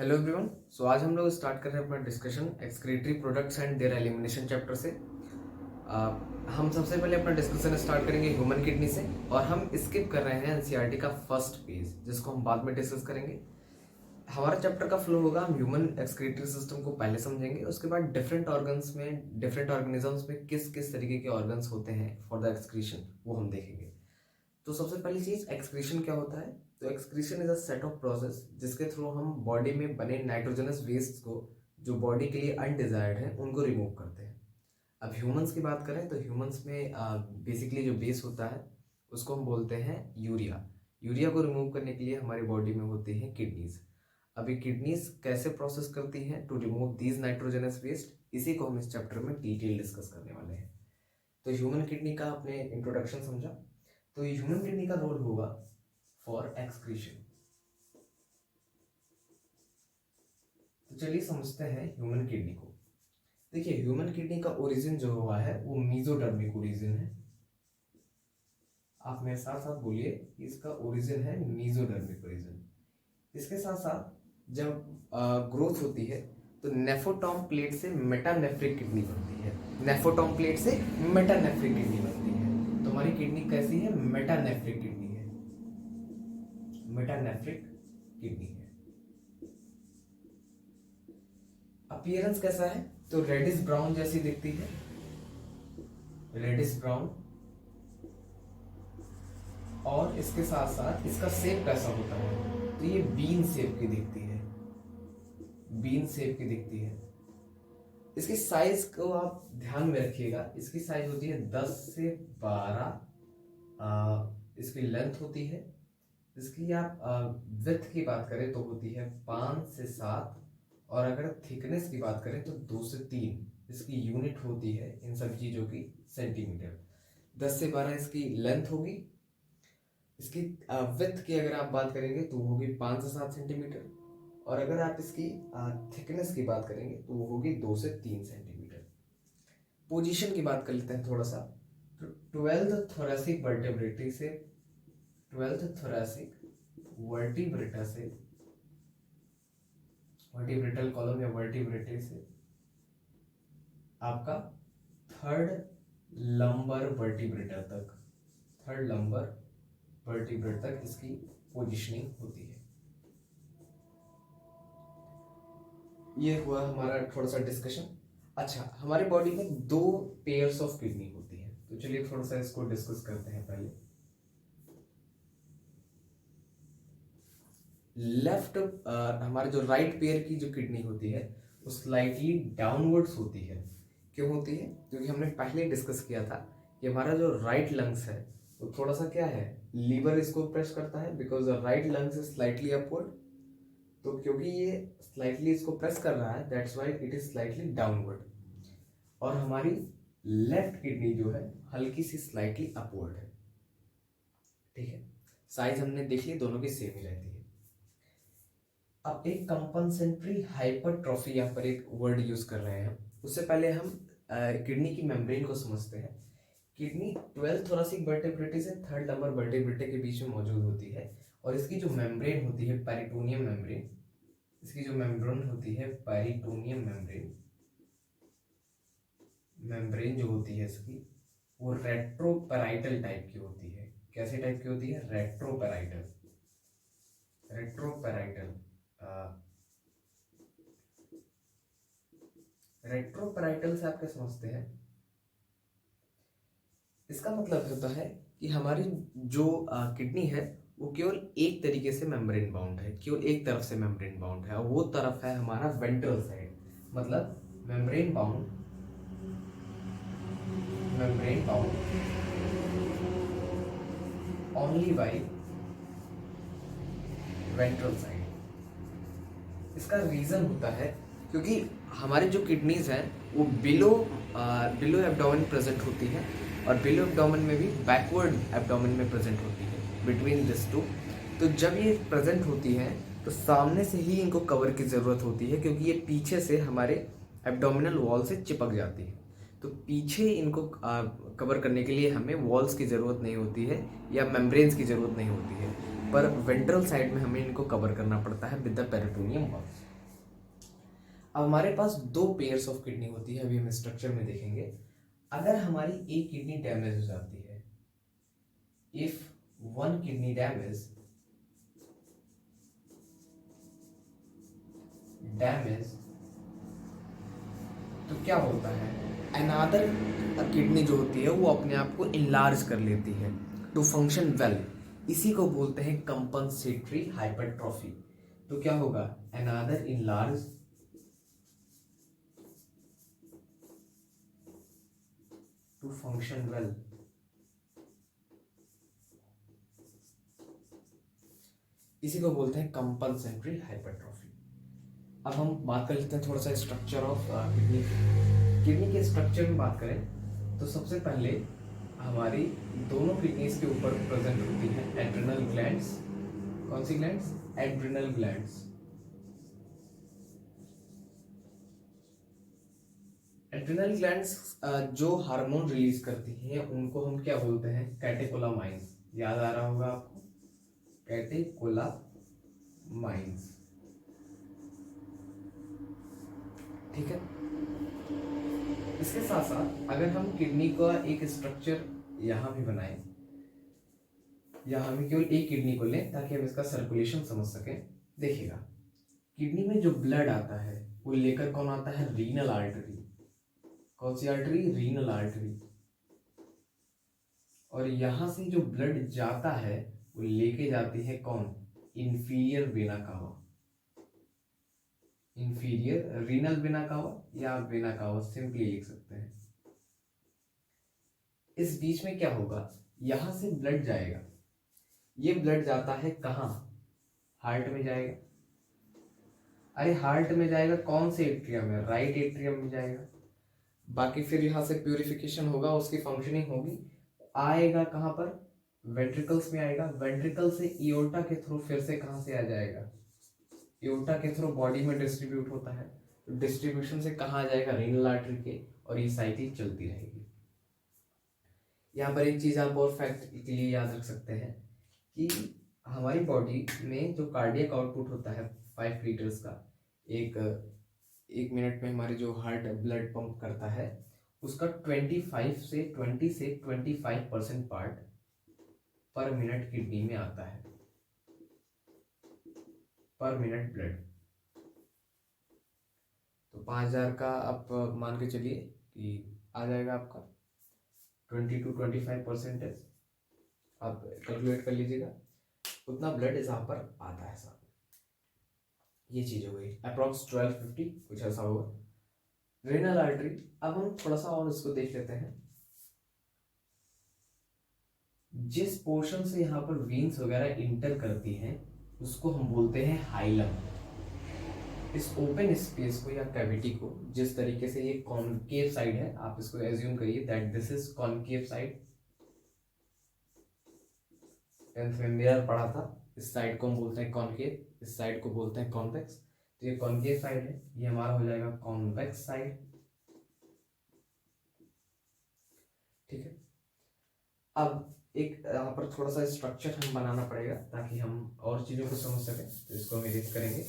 Hello everyone. सो आज हम लोग स्टार्ट कर रहे हैं अपना discussion excretory products and there elimination chapter से। हम सबसे पहले अपना डिस्कशन स्टार्ट करेंगे ह्यूमन किडनी से और हम स्किप कर रहे हैं एनसीईआरटी का फर्स्ट पेज जिसको हम बाद में डिस्कस करेंगे। हमारा चैप्टर का फ्लो होगा, हम ह्यूमन एक्सक्रीटरी सिस्टम को पहले समझेंगे, उसके बाद डिफरेंट ऑर्गन्स में, डिफरेंट ऑर्गेनिजम्स में किस किस तरीके के ऑर्गन्स होते हैं फॉर द एक्सक्रीशन, वो हम देखेंगे। तो सबसे पहली चीज एक्सक्रीशन क्या होता है। तो excretion is a set of process जिसके थ्रू हम बॉडी में बने नाइट्रोजनस वेस्ट को, जो बॉडी के लिए अनडिजायर्ड है, उनको रिमूव करते हैं। अब ह्यूमंस की बात करें तो ह्यूमंस में बेसिकली जो बेस होता है उसको हम बोलते हैं यूरिया। यूरिया को रिमूव करने के लिए हमारी बॉडी में होती हैं किडनीज। अभी किडनीज कैसे प्रोसेस करती हैं to remove these nitrogenous waste, इसी को हम इस चैप्टर में डिटेल डिस्कस करने वाले हैं। तो ह्यूमन किडनी का आपने इंट्रोडक्शन समझा, तो ह्यूमन किडनी का रोल होगा फॉर एक्सक्रीशन। तो चलिए समझते हैं ह्यूमन किडनी को। देखिए, ह्यूमन किडनी का ओरिजिन जो हुआ है वो मीजोडर्मिक ओरिजिन है। आप मेरे साथ साथ बोलिए कि इसका ओरिजिन है मीजोडर्मिक ओरिजिन। इसके साथ साथ जब ग्रोथ होती है तो नेफोटॉम प्लेट से मेटानेफ्रिक किडनी बनती है। नेफोटॉम प्लेट से मेटानेफ्रिक किडनी बनती है। तो हमारी किडनी कैसी है? मेटानेफ्रिक किडनी है। मेटानेफ्रिक किडनी है। अपीयरेंस कैसा है? तो रेडिश ब्राउन जैसी दिखती है, रेडिश ब्राउन। और इसके साथ साथ इसका शेप कैसा होता है? तो ये बीन शेप की दिखती है, बीन शेप की दिखती है। इसकी साइज को आप ध्यान में रखिएगा, इसकी साइज होती है 10 से 12 इसकी लेंथ होती है। इसकी आप विड्थ की बात करें तो होती है 5 से 7, और अगर थिकनेस की बात करें तो 2 से 3 इसकी यूनिट होती है इन सब चीज़ों की, सेंटीमीटर। 10 से 12 इसकी लेंथ होगी। इसकी विड्थ की अगर आप बात करेंगे तो वो होगी 5 से 7 सेंटीमीटर, और अगर आप इसकी थिकनेस की बात करेंगे तो वो होगी 2 से 3 सेंटीमीटर। पोजीशन की बात कर लेते हैं थोड़ा सा। तो 12th थोरेसिक वर्टेब्रेटी से, 12th थोरेसिक वर्टिब्रेटा से, वर्टिब्रेटल कॉलम या वर्टिब्रेटे से आपका 3rd लंबर वर्टिब्रेटा तक, 3rd लंबर वर्टिब्रेट तक इसकी पोजीशनिंग होती है। ये हुआ हमारा थोड़ा सा डिस्कशन। अच्छा, हमारी बॉडी में 2 पेयर्स ऑफ किडनी होती है, तो चलिए थोड़ा सा इसको डिस्कस करते हैं। पहले लेफ्ट, हमारे जो राइट पेयर की जो किडनी होती है वो स्लाइटली डाउनवर्ड्स होती है। क्यों होती है? क्योंकि हमने पहले डिस्कस किया था कि हमारा जो राइट लंग्स है वो थोड़ा सा क्या है, लीवर इसको प्रेस करता है, because the right lungs is slightly upward. तो क्योंकि ये स्लाइटली इसको प्रेस कर रहा है, that's why it is slightly downward. और हमारी लेफ्ट किडनी जो है हल्की सी स्लाइटली अपवर्ड है। ठीक है, साइज हमने देख ली, दोनों की सेम ही रहती है। अब एक कंपनसेंट्री हाइपरट्रॉफी यहाँ पर एक वर्ड यूज कर रहे हैं। उससे पहले हम किडनी की मेम्ब्रेन को समझते हैं। किडनी 12th थोरेसिक वर्टेब्रेटे से 3rd लंबर वर्टेब्रेटे के बीच में मौजूद होती है, और इसकी जो मेम्ब्रेन होती है पेरिटोनियम मेम्ब्रेन, इसकी जो मेम्ब्रेन होती है पेरिटोनियम मेम्ब्रेन, मेम्ब्रेन जो होती है इसकी वो रेट्रोपेराइटल टाइप की होती है। कैसे टाइप की होती है? रेट्रोपेराइटल। रेट्रोपेराइटल रेट्रोपेराइटल से आप क्या समझते हैं? इसका मतलब होता है कि हमारी जो किडनी है वो केवल एक तरीके से मेम्ब्रेन बाउंड है, केवल एक तरफ से मेम्ब्रेन बाउंड है, और वो तरफ है हमारा वेंट्रल साइड। मतलब membrane bound, membrane bound only by ventral side. इसका रीजन होता है क्योंकि हमारी जो किडनीज हैं वो बिलो एब्डोमेन प्रेजेंट होती है, और बिलो एब्डोमेन में भी बैकवर्ड एब्डोमेन में प्रेजेंट होती है, बिटवीन दिस टू। तो जब ये प्रेजेंट होती हैं तो सामने से ही इनको कवर की ज़रूरत होती है, क्योंकि ये पीछे से हमारे एब्डोमिनल वॉल से चिपक जाती है। तो पीछे इनको कवर करने के लिए हमें वॉल्स की ज़रूरत नहीं होती है या मेम्ब्रेन्स की ज़रूरत नहीं होती है, पर वेंट्रल साइड में हमें इनको कवर करना पड़ता है विद द पेरिटोनियम वॉल्स। अब हमारे पास दो पेयर्स ऑफ किडनी होती है, अभी हम स्ट्रक्चर में देखेंगे। अगर हमारी एक किडनी डैमेज हो जाती है, इफ वन किडनी डैमेज तो क्या होता है, अनादर किडनी जो होती है वो अपने आप को इनलार्ज कर लेती है टू फंक्शन वेल। इसी को बोलते हैं कंपनसेटरी हाइपरट्रॉफी। तो क्या होगा, अनादर इनलार्ज टू फंक्शन वेल। इसी को बोलते हैं कंपनसेटरी हाइपरट्रॉफी। अब हम बात कर लेते हैं थोड़ा सा स्ट्रक्चर ऑफ किडनी। किडनी के स्ट्रक्चर में बात करें तो सबसे पहले हमारी दोनों किडनीज के ऊपर प्रेजेंट होती है एड्रिनल ग्लैंड्स। कौन सी glands? Adrenal glands. Adrenal glands जो हार्मोन रिलीज करती हैं उनको हम क्या बोलते हैं? कैटेकोलामाइंस। याद आ रहा होगा आपको, कैटेकोलामाइंस। ठीक है। इसके साथ साथ अगर हम किडनी का एक स्ट्रक्चर यहाँ भी बनाएं, या हम केवल एक किडनी को लें ताकि हम इसका सर्कुलेशन समझ सकें। देखिएगा, किडनी में जो ब्लड आता है वो लेकर कौन आता है? Renal artery. कौन सी आर्टरी? Renal artery. और यहां से जो ब्लड जाता है वो लेके जाती है कौन? Inferior vena cava. Inferior renal vena cava या वेना कावा सिंपली लिख सकते हैं। इस बीच में क्या होगा, यहां से ब्लड जाएगा, ये ब्लड जाता है कहाँ? हार्ट में जाएगा। अरे हार्ट में जाएगा कौन से एट्रियम में? राइट एट्रियम में जाएगा। बाकी फिर यहाँ से प्यूरिफिकेशन होगा, उसकी फंक्शनिंग होगी, आएगा कहाँ पर? वेंट्रिकल्स में आएगा। वेंट्रिकल से इयोटा के थ्रू फिर से कहाँ से आ जाएगा? इयोटा के थ्रू बॉडी में डिस्ट्रीब्यूट होता है। तो डिस्ट्रीब्यूशन से कहाँ आ जाएगा? रीनल आर्टरी के, और ये साइकिल चलती रहेगी। यहाँ पर एक चीज आप और फैक्ट के लिए याद रख सकते हैं कि हमारी बॉडी में जो कार्डियक आउटपुट होता है 5 लीटर्स का, एक मिनट में हमारे जो हार्ट ब्लड पंप करता है, उसका 20 से 25% पार्ट पर मिनट किडनी में आता है, पर मिनट ब्लड। तो 5000 का आप मान के चलिए कि आ जाएगा आपका 20 to 25%। आप कैलकुलेट कर लीजिएगा, उतना ब्लड यहाँ पर आता है साहब। ये चीज हो गई, अप्रॉक्स 1250 कुछ ऐसा होगा। रेनल आर्टरी, अब हम थोड़ा सा और इसको देख लेते हैं। जिस पोर्शन से यहाँ पर वेन्स वगैरह इंटर करती हैं उसको हम बोलते हैं हाइलम। इस ओपन स्पेस को या कैविटी को, जिस तरीके से ये कॉनकेव साइड है, आप इसको एज्यूम करिए that this is concave side. 10th में मिरर पढ़ा था, इस साइड को हम बोलते हैं कॉनकेव, इस साइड को बोलते हैं कॉन्वेक्स। तो ये कॉनकेव साइड है, ये हमारा हो जाएगा कॉन्वेक्स साइड। ठीक है। अब एक यहाँ पर थोड़ा सा स्ट्रक्चर हम बनाना पड़ेगा ताकि हम और चीजों को समझ सकें, तो इसको हम एडिट करेंगे।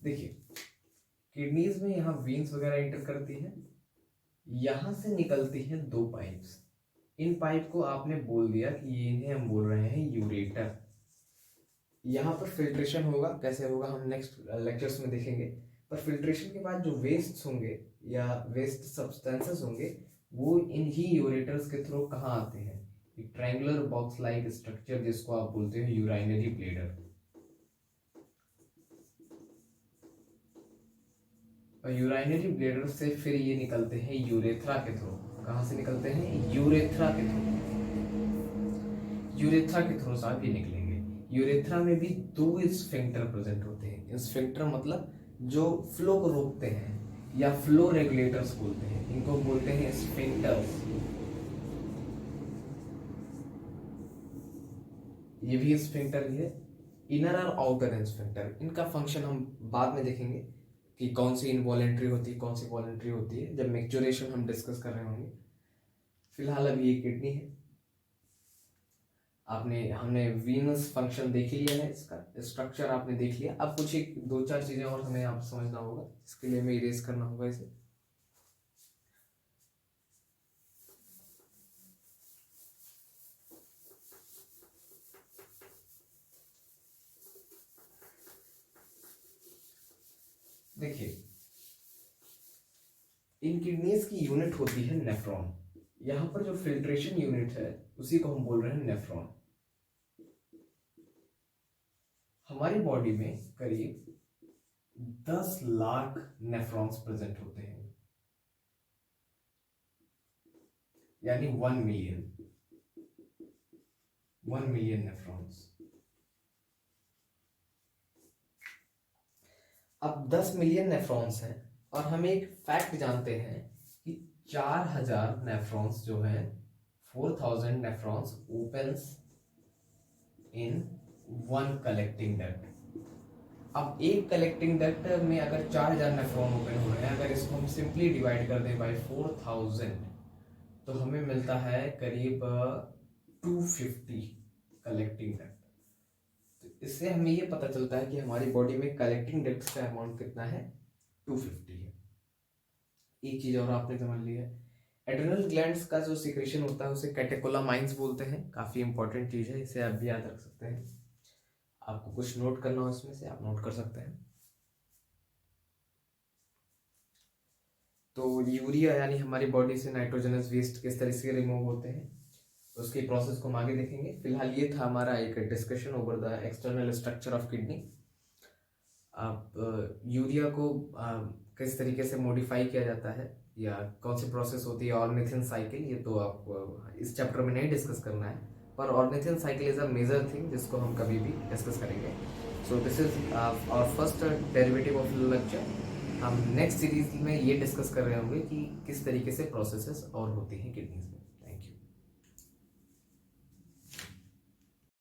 देखिए, किडनीज में यहाँ वेन्स वगैरह इंटर करती है, यहां से निकलती हैं 2 पाइप्स। इन पाइप को आपने बोल दिया कि ये, इन्हें हम बोल रहे हैं यूरेटर। यहाँ पर फिल्ट्रेशन होगा, कैसे होगा हम नेक्स्ट लेक्चर्स में देखेंगे। पर फिल्ट्रेशन के बाद जो वेस्ट होंगे या वेस्ट सब्सटेंसेस होंगे वो इन ही यूरेटर्स के थ्रू कहाँ आते हैं? एक ट्रायंगुलर बॉक्स लाइक स्ट्रक्चर जिसको आप बोलते हैं यूराइनरी ब्लैडर। और यूराइनरी ब्लैडर से फिर ये निकलते हैं यूरेथ्रा के थ्रू। कहाँ से निकलते हैं? यूरेथ्रा के थ्रू। यूरेथ्रा के थ्रू साहब ये निकलेंगे। यूरेथ्रा में भी 2 स्फिंक्टर प्रेजेंट होते हैं। स्फिंक्टर मतलब जो फ्लो को रोकते हैं या फ्लो रेगुलेटर्स बोलते हैं, इनको बोलते हैं स्फिंक्टर्स। ये भी स्फिंक्टर ही है, इनर और आउटर स्फिंक्टर। इनका फंक्शन हम बाद में देखेंगे कि कौन सी इनवॉलेंट्री होती है, कौन सी वॉलेंट्री होती है, जब मैच्योरेशन हम डिस्कस कर रहे होंगे। फिलहाल अभी ये किडनी है। हमने वीनस फंक्शन देख लिया है, इसका स्ट्रक्चर आपने देख लिया। अब कुछ एक दो चार चीज़ें और हमें यहाँ पर समझना होगा, इसके लिए हमें इरेज करना होगा इसे। देखिए, इन किडनीज की यूनिट होती है नेफ्रॉन। यहाँ पर जो फिल्ट्रेशन यूनिट है उसी को हम बोल रहे हैं नेफ्रॉन। हमारी बॉडी में करीब 10 लाख नेफ्रॉन्स प्रेजेंट होते हैं, यानी 1 मिलियन नेफ्रॉन्स। अब 10 मिलियन नेफ्रॉन्स हैं और हम एक फैक्ट जानते हैं कि 4000 नेफ्रॉन्स जो हैं, 4000 nephrons opens in one collecting duct. अब एक कलेक्टिंग डक्ट में अगर 4000 नेफ्रॉन ओपन हो रहे हैं, अगर इसको हम सिंपली डिवाइड कर दें बाय 4000 तो हमें मिलता है करीब 250 कलेक्टिंग डक्ट। तो इससे हमें ये पता चलता है कि हमारी बॉडी में कलेक्टिंग डक्ट्स का अमाउंट कितना है, 250 है। एक चीज और आपने समझ लिया है, एड्रिनल ग्लैंड्स का जो सिक्रेशन होता है उसे कैटेकोलामाइंस बोलते हैं। काफी इंपॉर्टेंट चीज है, इसे आप भी याद रख सकते हैं। आपको कुछ नोट करना हो इसमें से आप नोट कर सकते हैं। तो यूरिया यानी हमारी बॉडी से नाइट्रोजनस वेस्ट किस तरह से रिमूव होते हैं, उसकी प्रोसेस को हम आगे देखेंगे। फिलहाल ये था हमारा एक discussion over the external structure of kidney. आप यूरिया को किस तरीके से मॉडिफाई किया जाता है या कौन सी प्रोसेस होती है, ऑर्निथिन साइकिल, ये तो आप इस चैप्टर में नहीं डिस्कस करना है, पर ornithine cycle is a major thing जिसको हम कभी भी डिस्कस करेंगे। So this is our first derivative of lecture. हम नेक्स्ट सीरीज में ये डिस्कस कर रहे होंगे कि किस तरीके से प्रोसेसेस और होती हैं किडनीज में।